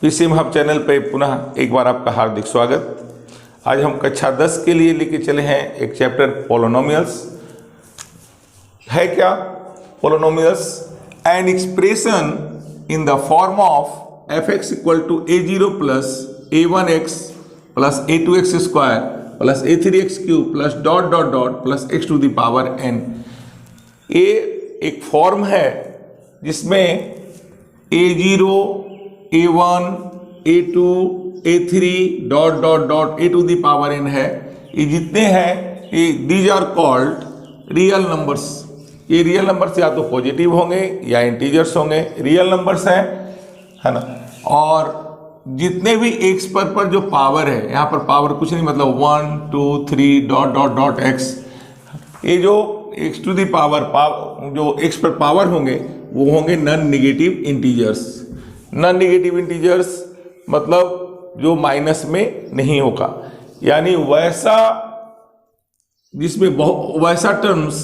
PCM hub channel पे पुनः एक बार आपका हार्दिक स्वागत। आज हम कक्षा 10 के लिए लेके चले हैं एक चैप्टर पोलिनोमियल्स। है क्या polynomials? An expression in the form of f x equal to a0 plus a1x plus a2x square plus a3x cube plus dot dot dot plus x to the power n। ये एक form है जिसमें a0, a1, a2, a3 dot dot dot a to the power n है। ये जितने हैं ये these are called real numbers. ये रियल नंबर्स या तो पॉजिटिव होंगे या इंटीजर्स होंगे, रियल नंबर्स हैं, है ना। और जितने भी एक्स पर जो पावर है, यहाँ पर पावर कुछ नहीं, मतलब 1, 2, 3 डॉट डॉट डॉट एक्स, ये जो एक्स टू द पावर जो एक्स पर पावर होंगे वो होंगे non negative integers. Non negative integers मतलब जो माइनस में नहीं होगा, यानी वैसा जिसमें वैसा टर्म्स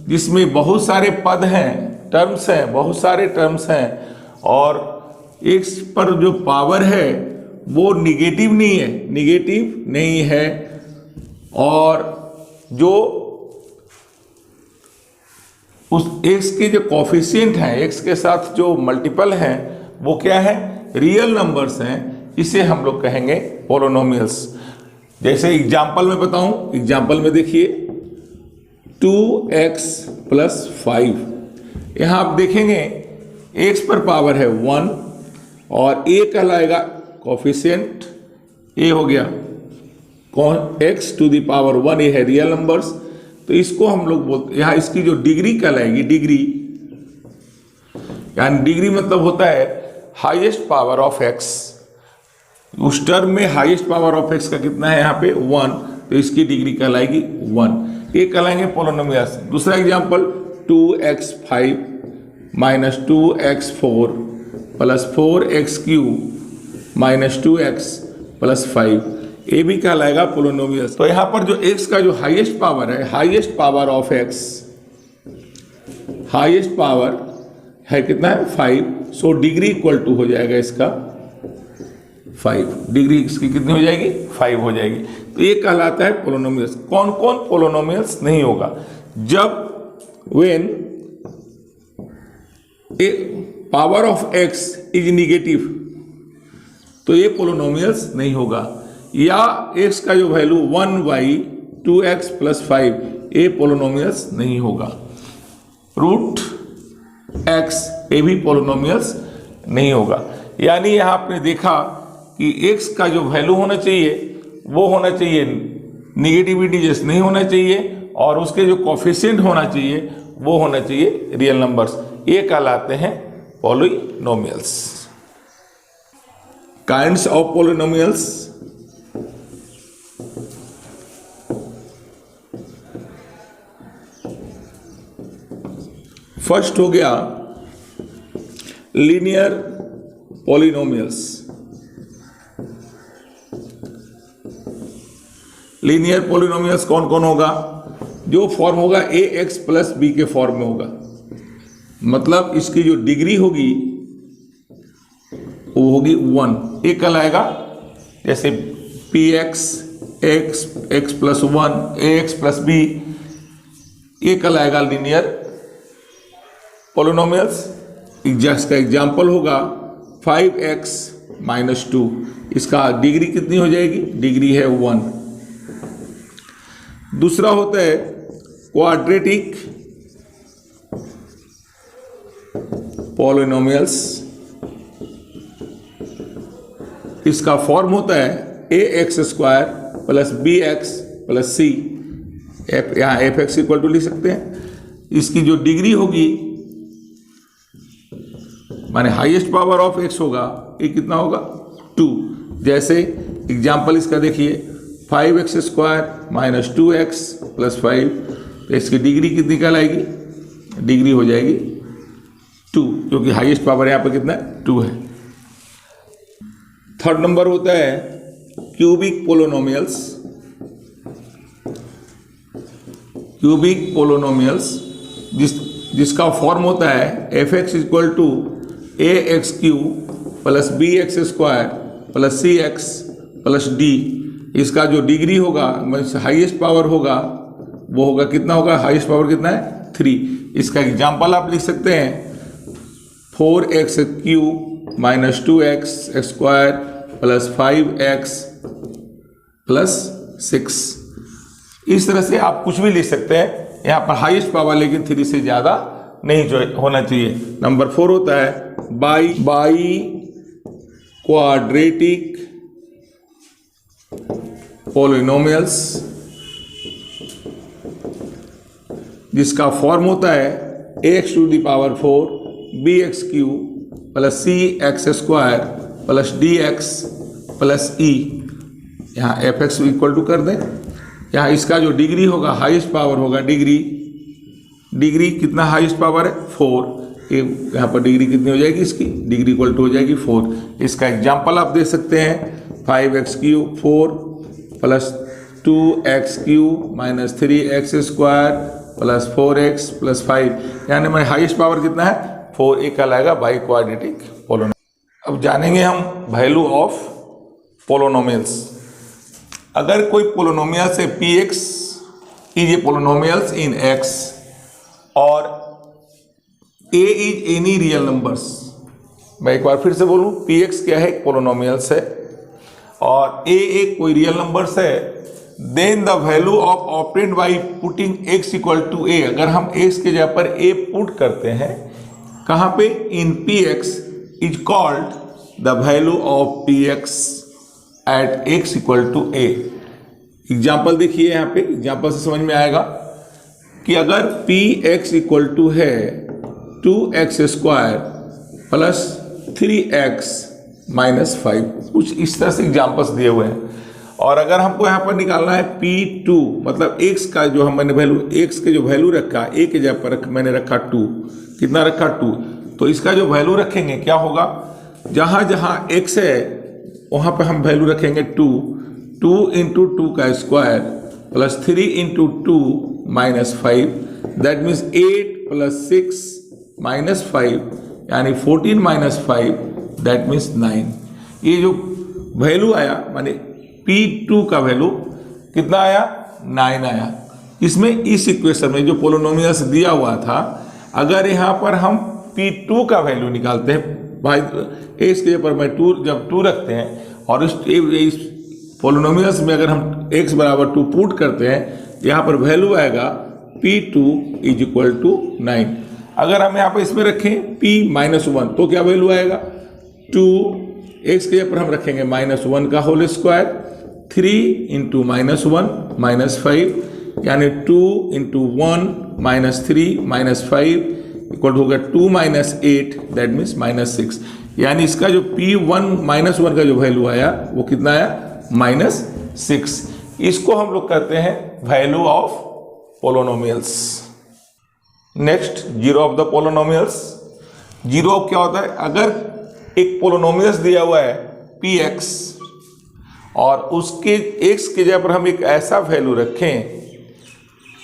जिसमें बहुत सारे पद हैं, टर्म्स हैं, बहुत सारे टर्म्स हैं, और एक्स पर जो पावर है वो निगेटिव नहीं है, और जो उस एक्स के जो कोफिशिएंट हैं, एक्स के साथ जो मल्टीपल हैं, वो क्या है? रियल नंबर्स हैं। इसे हम लोग कहेंगे पोलिनोमियल्स। जैसे एग्जाम्पल में बताऊं, एग्जाम्पल में देखिए 2x प्लस 5। यहाँ आप देखेंगे x पर पावर है 1 और a कहलाएगा कोफिशिएंट, a हो गया x टू द पावर 1, ये है रियल नंबर्स। तो इसको हम लोग बोलते, यहाँ इसकी जो डिग्री कहलाएगी, डिग्री यानी डिग्री मतलब होता है हाईएस्ट पावर ऑफ x। उस टर्म में हाईएस्ट पावर ऑफ x का कितना है यहाँ पे 1, तो इसकी डिग्री कहलाएगी 1। ये कहलाएंगे पोलिनोमियल्स। दूसरा example 2x5 minus 2x4 plus 4x cube minus 2x plus 5, ये भी कहलाएगा पोलिनोमियल्स। तो यहाँ पर जो x का जो हाईएस्ट पावर है, highest power of x, highest power है कितना है 5, सो डिग्री इक्वल टू हो जाएगा इसका 5। डिग्री इसकी कितनी हो जाएगी? 5 हो जाएगी। तो ये कहलाता है पोलिनोमियल्स। कौन कौन पोलिनोमियल्स नहीं होगा? जब when power of x is negative, तो ये पोलिनोमियल्स नहीं होगा। या x का जो वैल्यू 1/2x प्लस 5, ये पोलिनोमियल्स नहीं होगा। रूट x, ये भी पोलिनोमियल्स नहीं होगा। यानी यहाँ आपने देखा कि x का जो वैल्यू होना चाहिए वो होना चाहिए निगेटिव इंटीजर्स नहीं होना चाहिए, और उसके जो कोफिशिएंट होना चाहिए वो होना चाहिए रियल नंबर्स। ये कहलाते हैं polynomials. Kinds of polynomials. First हो गया लीनियर पोलिनोमियल्स। लीनियर पोलिनोमियल्स कौन कौन होगा? जो फॉर्म होगा ax प्लस b के फॉर्म में होगा, मतलब इसकी जो डिग्री होगी वो होगी 1। ये कहलाएगा जैसे px x plus 1 ax plus b, ये कहलाएगा लीनियर पोलिनोमियल्स। इसका एग्जाम्पल होगा 5x माइनस 2, इसका डिग्री कितनी हो जाएगी? डिग्री है 1। दूसरा होता है क्वाड्रेटिक पोलिनोमियल्स। इसका फॉर्म होता है ax square plus bx plus c। यहाँ fx इक्वल टू लिख सकते हैं। इसकी जो डिग्री होगी माने हाईएस्ट पावर ऑफ x होगा, ये कितना होगा? 2। जैसे एग्जाम्पल इसका देखिए 5x square minus 2x plus 5, तो इसकी डिग्री कितनी कहलाएगी? डिग्री हो जाएगी 2, क्योंकि हाईएस्ट पावर यहाँ पर कितना है? 2 है। थर्ड नंबर होता है क्यूबिक पोलिनोमियल्स। क्यूबिक पोलिनोमियल्स जिसका फॉर्म होता है f x equal to a x cube plus B x square plus c x plus d, इसका जो डिग्री होगा हाईएस्ट पावर होगा वो होगा कितना होगा, हाईएस्ट पावर कितना है 3। इसका एग्जाम्पल आप लिख सकते हैं 4x³ minus 2x square plus 5x plus 6। इस तरह से आप कुछ भी लिख सकते हैं, यहाँ पर हाईएस्ट पावर लेकिन 3 से ज़्यादा नहीं जो होना चाहिए। नंबर 4 होता है बाई क्वाड्रेटिक पॉलिनोमियल्स, जिसका फॉर्म होता है ax⁴ bx³ plus cx square plus dx plus e। यहाँ fx इक्वल टू कर दें, यहाँ इसका जो डिग्री होगा हाईएस्ट पावर होगा डिग्री कितना हाईएस्ट पावर है 4। यहाँ पर डिग्री कितनी हो जाएगी, इसकी डिग्री इक्वल टू हो जाएगी 4। इसका एग्जाम्पल आप दे सकते हैं 5x³ 4 plus 2x³ minus 3x square plus 4x plus 5, यानी हमारे हाईएस्ट पावर कितना है 4। एक कहलाएगा बाई क्वाड्रेटिक पोलोनोमियल। अब जानेंगे हम वैल्यू ऑफ पोलोनोमियल्स। अगर कोई पोलोनोमियल से px is a polynomials in x और a is any real numbers, मैं एक बार फिर से बोलूं, px क्या है, एक पोलोनोमियल्स है और a एक कोई रियल नंबर्स है, then the value of operand by putting x equal to a। अगर हम x के जगह पर a पुट करते हैं कहाँ पे, इन px is called the value of px at x equal to a। Example देखिए, यहाँ पे एग्जाम्पल से समझ में आएगा कि अगर px इक्वल टू है 2x square plus 3x minus 5, कुछ इस तरह से एग्जाम्पल्स दिए हुए हैं। और अगर हमको यहाँ पर निकालना है p2, मतलब x का जो मैंने वैल्यू, x के जो वैल्यू रखा a के जगह पर मैंने रखा 2, कितना रखा 2, तो इसका जो वैल्यू रखेंगे क्या होगा, जहाँ जहाँ x है वहाँ पे हम वैल्यू रखेंगे 2 इंटू 2 का square plus 3 into 2 minus 5, that means 8 plus 6 minus 5, यानी 14 माइनस 5 दैट मीन्स 9। ये जो वैल्यू आया माने p2 का वैल्यू कितना आया, 9 आया। इसमें इस इक्वेशन में जो पोलोनोमियल्स दिया हुआ था, अगर यहाँ पर हम p2 का वैल्यू निकालते हैं, भाई x के ऊपर मैं 2 जब 2 रखते हैं और इस पोलिनोमियल्स में अगर हम x बराबर 2 पुट करते हैं, यहाँ पर वैल्यू आएगा p2 इज इक्वल टू 9। अगर हम यहाँ पर इसमें रखें p-1 तो क्या वैल्यू आएगा, 2 x के ऊपर हम रखेंगे -1 का होल स्क्वायर, 3 इंटू -1 माइनस 5, यानी 2 इंटू 1 माइनस 3 माइनस 5 इक्वल होगा 2 माइनस 8 दैट मीन्स -6। यानी इसका जो p1 का जो वैल्यू आया वो कितना आया, -6। इसको हम लोग कहते हैं value of polynomials. Next, zero of the polynomials. Zero क्या होता है, अगर एक पोलोनोमियल्स दिया हुआ है px और उसके x के जगह पर हम एक ऐसा वैल्यू रखें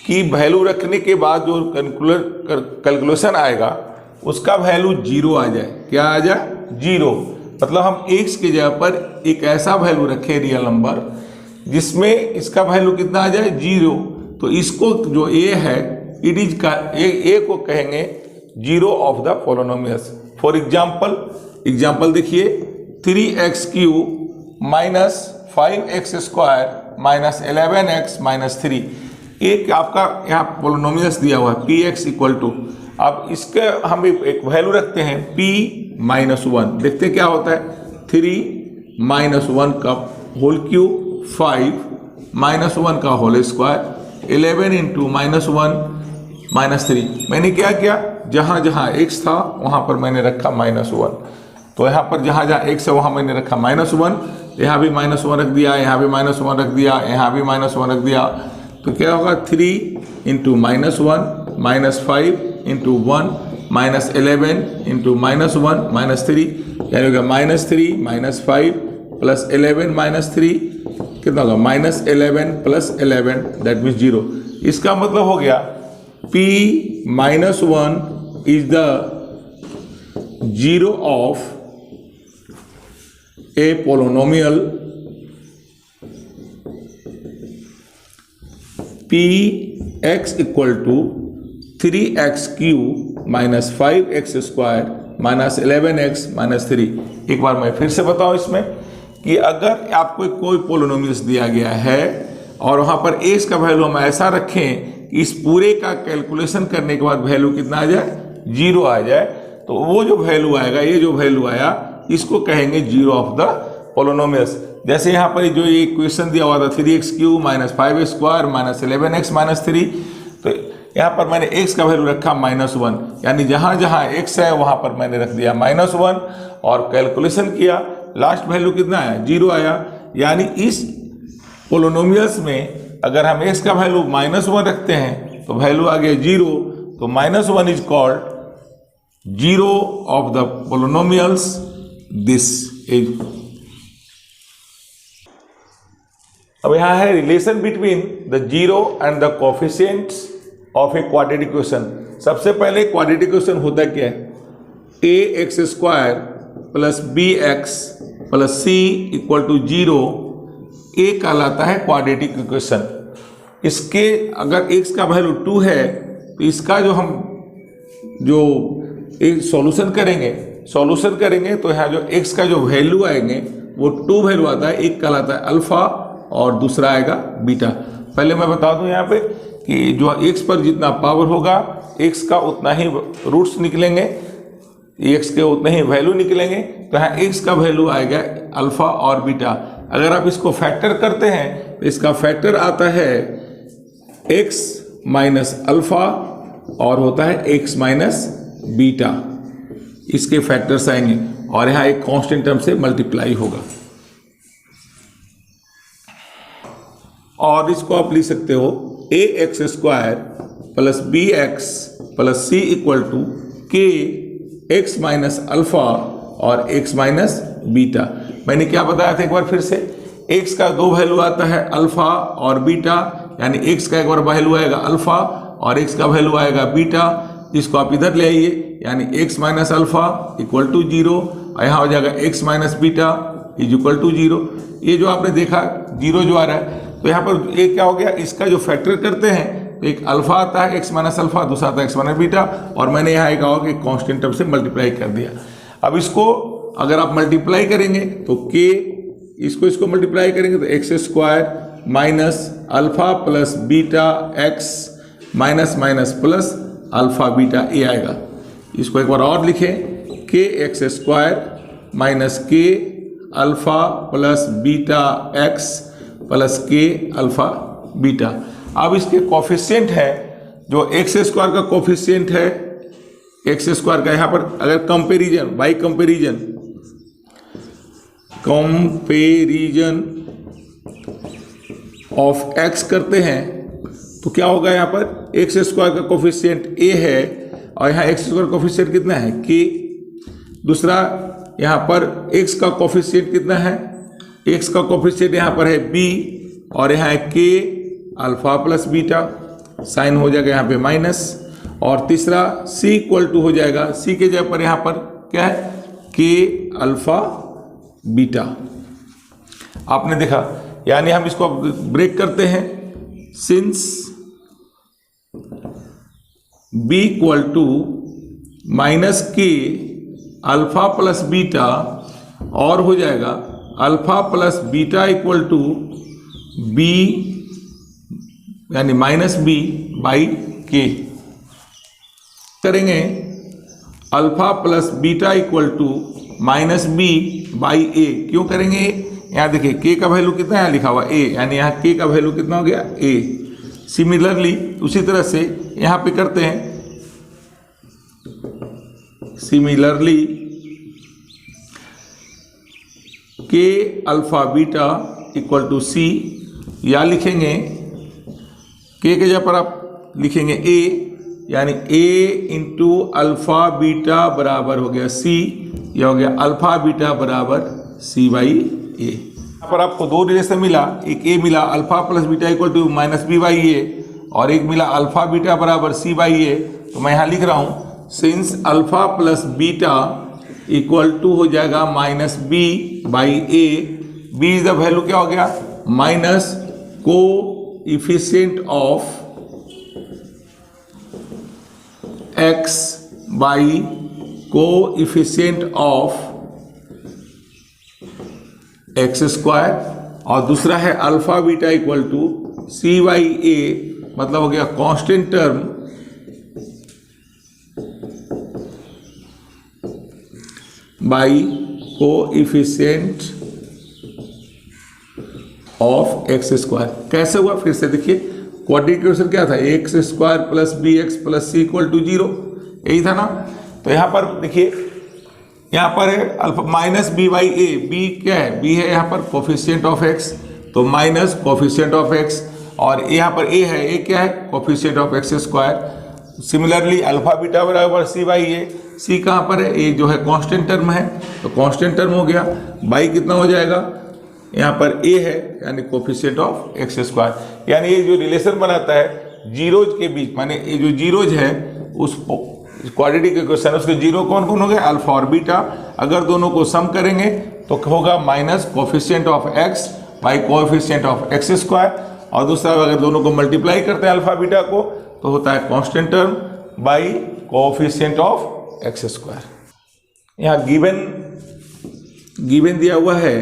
कि वैल्यू रखने के बाद जो कैलकुलेशन आएगा उसका वैल्यू 0 आ जाए। क्या आ जाए, 0। मतलब हम x के जगह पर एक ऐसा वैल्यू रखें रियल नंबर जिसमें इसका वैल्यू कितना आ जाए, 0। तो इसको जो a है इट इज का a को कहेंगे zero of the polynomials. For example देखिए, 3x³ minus 5x square minus 11x minus 3, एक आपका यहाँ पोलोनोमियल्स दिया हुआ है px इक्वल टू, अब इसके हम एक वैल्यू रखते हैं p-1, देखते हैं क्या होता है, 3 - 1 का होल क्यूब 5 -1 का होल स्क्वायर 11 इंटू -1 माइनस 3। मैंने क्या किया, जहाँ जहाँ x था वहाँ पर मैंने रखा -1, तो यहाँ पर जहाँ जहाँ x है वहाँ मैंने रखा -1, यहाँ भी -1 रख दिया, यहाँ भी -1 रख दिया, यहाँ भी -1 रख दिया, तो क्या होगा 3 into -1 minus 5 into 1 minus 11 into -1 minus 3, यानी होगा -3 माइनस 5 प्लस 11 माइनस 3, कितना होगा -11 प्लस 11 दैट मीन्स 0। इसका मतलब हो गया p-1 is the zero of a polynomial p x equal to 3x³ minus 5x² minus 11x minus 3। एक बार मैं फिर से बताऊं इसमें कि अगर आपको कोई पोलोनोमियल्स दिया गया है और वहाँ पर x का वैल्यू हम ऐसा रखें कि इस पूरे का कैलकुलेशन करने के बाद वैल्यू कितना आ जाए, 0 आ जाए, तो वो जो वैल्यू आएगा, ये जो वैल्यू आया, इसको कहेंगे जीरो ऑफ द पोलोनोमियल्स। जैसे यहाँ पर जो ये इक्वेशन दिया हुआ था 3x³ minus 5x² minus 11x minus 3, तो यहाँ पर मैंने x का वैल्यू रखा -1, यानी जहाँ जहाँ x है वहाँ पर मैंने रख दिया -1 और कैलकुलेशन किया, लास्ट वैल्यू कितना आया, 0 आया। यानी इस पोलोनोमियल्स में अगर हम x का वैल्यू -1 रखते हैं तो वैल्यू आ गया 0, तो -1 is called zero of the polynomials. This is, अब यहाँ है relation between the zero and the coefficients of a quadratic equation. सबसे पहले क्वाड्रेटिक इक्वेशन होता क्या है, ax² plus bx plus c equal to 0, ए कहलाता है क्वाड्रेटिक इक्वेशन। इसके अगर x का वैल्यू 2 है तो इसका जो हम सॉल्यूशन करेंगे तो यहाँ जो x का जो वैल्यू आएंगे वो 2 वैल्यू आता है, एक कहलाता है अल्फा और दूसरा आएगा बीटा। पहले मैं बता दूं यहाँ पे कि जो x पर जितना पावर होगा x का उतना ही रूट्स निकलेंगे, x के उतने ही वैल्यू निकलेंगे, तो यहाँ x का वैल्यू आएगा अल्फा और बीटा। अगर आप इसको फैक्टर करते हैं तो इसका फैक्टर आता है x माइनस अल्फा और होता है x माइनस बीटा, इसके फैक्टर्स आएंगे और यहाँ एक कांस्टेंट टर्म से मल्टीप्लाई होगा। और इसको आप लिख सकते हो ax² plus bx plus c equal to k x minus alpha और x माइनस बीटा। मैंने क्या बताया था एक बार फिर से, x का 2 वैल्यू आता है अल्फा और बीटा, यानी x का एक बार वैल्यू आएगा अल्फा और x का वैल्यू आएगा बीटा। इसको आप इधर ले आइए, यानी x minus alpha equal to 0 और यहाँ हो जाएगा x minus beta is equal to 0। ये जो आपने देखा 0 जो आ रहा है, तो यहाँ पर एक क्या हो गया, इसका जो फैक्टर करते हैं तो एक अल्फा आता है x माइनस अल्फा, दूसरा आता है x माइनस बीटा, और मैंने यहाँ एक आओ कि कांस्टेंट टर्म से मल्टीप्लाई कर दिया। अब इसको अगर आप मल्टीप्लाई करेंगे तो k, इसको मल्टीप्लाई करेंगे तो x² minus alpha plus beta x minus minus plus alpha beta A आएगा। इसको एक बार और लिखें, kx² minus k alpha plus beta x plus k alpha beta. अब इसके कोफिशिएंट है, जो x² का कोफिशिएंट है, x² का यहाँ पर अगर comparison by comparison of x करते हैं तो क्या होगा, यहाँ पर x² का कोफिशिएंट a है और यहाँ x² कोफिशिएंट कितना है, k। दूसरा यहाँ पर x का कोफिशिएंट कितना है, x का कोफिशिएंट यहाँ पर है b और यहाँ है k alpha plus beta, sign हो जाएगा यहाँ पे माइनस। और तीसरा c इक्वल टू हो जाएगा, c के जगह पर यहाँ पर क्या है, k अल्फा बीटा। आपने देखा, यानी हम इसको ब्रेक करते हैं, since b equal to minus k alpha plus beta और हो जाएगा alpha plus beta equal to b यानी माइनस b बाई k करेंगे, alpha plus beta equal to minus b by a। क्यों करेंगे, यहाँ देखिए k का वैल्यू कितना है लिखा हुआ a, यानी यहाँ k का वैल्यू कितना हो गया a। सिमिलरली उसी तरह से यहाँ पे करते हैं, similarly k alpha beta equal to c, या लिखेंगे k के जगह पर आप लिखेंगे a, यानी a इंटू अल्फा बीटा बराबर हो गया c, यह हो गया अल्फा बीटा बराबर c बाई a। यहाँ पर आपको दो रिलेशन मिला, एक a मिला alpha plus beta equal to minus b by a और एक मिला अल्फा बीटा बराबर c बाई a। तो मैं यहाँ लिख रहा हूँ, since alpha plus beta equal to हो जाएगा minus B by A. B is the value क्या हो गया, minus coefficient of x by coefficient of x square, और दूसरा है alpha beta equal to C by A, मतलब हो गया constant term by coefficient of x square. कैसे हुआ फिर से देखिए, क्वाड्रेटिक इक्वेशन क्या था, x square plus B x plus c equal to 0, यही था ना। तो यहाँ पर देखिए, यहाँ पर है alpha minus B by A. B क्या है, बी है यहाँ पर कोफिशिएंट ऑफ एक्स, तो माइनस कोफिशिएंट ऑफ एक्स, और यहाँ पर ए है, ए क्या है, coefficient of x square. Similarly alpha beta बराबर सी बाई ए। सी कहाँ पर है, ए जो है कांस्टेंट टर्म है, तो कांस्टेंट टर्म हो गया। बाई कितना हो जाएगा, यहाँ पर ए है यानी कोफिशिएंट ऑफ एक्स स्क्वायर। यानी ये जो रिलेशन बनाता है जीरोज के बीच, माने ये जो जीरोज है उस क्वाड्रेटिक इक्वेशन, उसके जीरो कौन कौन हो गए, अल्फा और बीटा। अगर दोनों को सम करेंगे तो होगा minus coefficient of x by coefficient of x square, और दूसरा अगर दोनों को मल्टीप्लाई करते हैं अल्फा बीटा को तो होता है constant term by coefficient of x square. यहाँ गिवन दिया हुआ है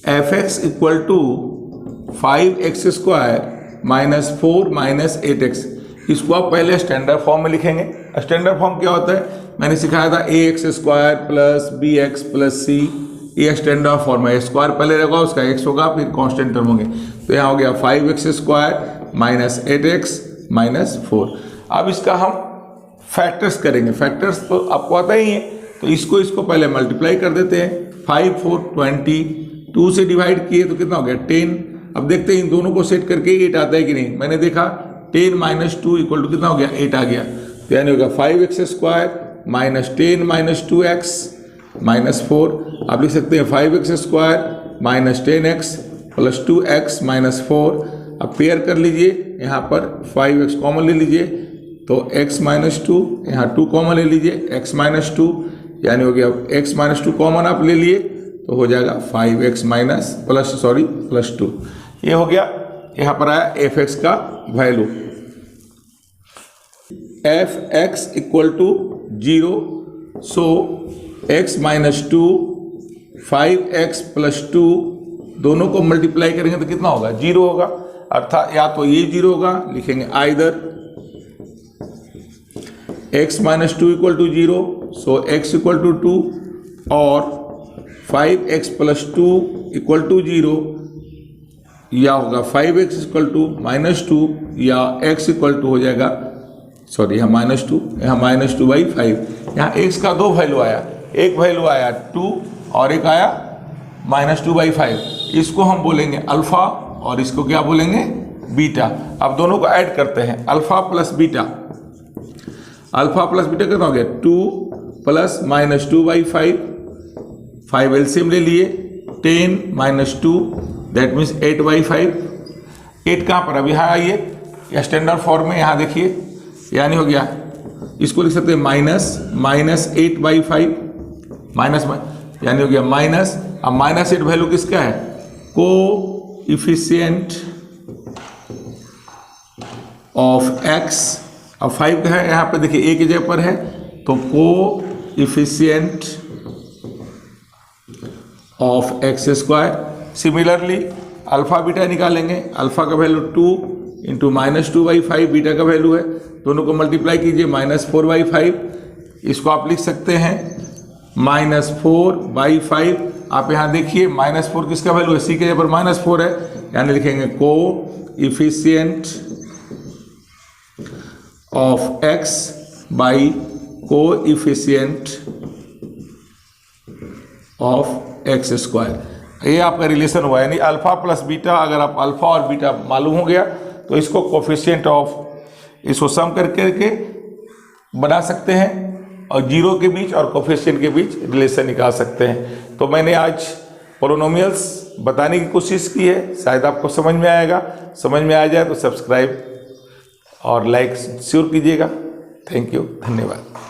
f x equal to 5x square minus 4 minus 8x। इसको आप पहले स्टैंडर्ड फॉर्म में लिखेंगे। स्टैंडर्ड फॉर्म क्या होता है, मैंने सिखाया था A x square plus B x plus C, ये स्टैंडर्ड फॉर्म है। स्क्वायर पहले रहेगा, उसका x होगा, फिर कांस्टेंट टर्म होंगे। तो यहाँ हो गया 5x square minus 8x minus 4। अब इसका हम फैक्टर्स करेंगे। फैक्टर्स तो आपको आता ही है, तो इसको पहले मल्टीप्लाई कर देते हैं। 5 4 20, 2 से डिवाइड किए तो कितना हो गया 10। अब देखते हैं इन दोनों को सेट करके 8 आता है कि नहीं। मैंने देखा 10 माइनस 2 इक्वल टू कितना हो गया, 8 आ गया। तो यानी हो गया 5x square minus 10 minus 2x minus 4। आप लिख सकते हैं 5x square minus 10x plus 2x minus 4। अब पेयर कर लीजिए, यहाँ पर 5x कॉमन ले लीजिए तो x माइनस 2, यहाँ 2 कॉमन ले लीजिए x माइनस 2, यानी हो गया x माइनस 2 कॉमन आप ले लिए तो हो जाएगा 5x माइनस प्लस 2। ये हो गया, यहाँ पर आया एफ एक्स का value. F x equal to 0, so x minus 2 5x plus 2 दोनों को मल्टीप्लाई करेंगे तो कितना होगा, 0 होगा। अर्थात या तो ये 0 होगा, लिखेंगे either x minus 2 equal to 0, so x equal to 2, और 5x प्लस 2 इक्वल टू 0, या होगा 5x इक्वल टू माइनस 2, या x इक्वल टू हो जाएगा, सॉरी यहाँ माइनस 2, यहाँ माइनस 2 बाई 5। यहाँ x का 2 वैल्यू आया, एक वैल्यू आया 2 और एक आया माइनस 2 बाई 5। इसको हम बोलेंगे अल्फा और इसको क्या बोलेंगे, बीटा। अब दोनों को ऐड करते हैं, alpha plus beta. Alpha plus beta कितना हो गया, 2 प्लस माइनस 2 बाई 5 एलसीएम ले लिए, 10 माइनस 2 दैट मीन्स 8 बाई 5। 8 कहाँ पर, अब यहाँ आइए या स्टैंडर्ड फॉर्म में, यहाँ देखिए, यानी हो गया, इसको लिख सकते हैं माइनस 8 बाई 5, माइनस यानी हो गया माइनस। अब माइनस 8 वैल्यू किसका है, को इफिशियंट ऑफ एक्स। अब 5 का है, यहाँ पे देखिए एक ही जगह पर है, तो को efficient of x square. Similarly alpha beta निकालेंगे, अल्फा का value 2 into minus 2 by 5 beta का वैल्यू है, दोनों को मल्टीप्लाई कीजिए माइनस 4 बाई 5। इसको आप लिख सकते हैं माइनस 4 बाई 5। आप यहाँ देखिए माइनस 4 किसका वैल्यू है, सी के जगह पर माइनस 4 है, यानी लिखेंगे को efficient of x by coefficient of x square. ये आपका रिलेशन हुआ, यानी अल्फा प्लस बीटा। अगर आप अल्फा और बीटा मालूम हो गया तो इसको कोफिशिएंट ऑफ, इसको सम करके बना सकते हैं, और जीरो के बीच और कोफिशिएंट के बीच रिलेशन निकाल सकते हैं। तो मैंने आज पोलिनोमियल्स बताने की कोशिश की है, शायद आपको समझ में आएगा। समझ में आ जाए तो सब्सक्राइब और लाइक श्योर कीजिएगा। थैंक यू, धन्यवाद।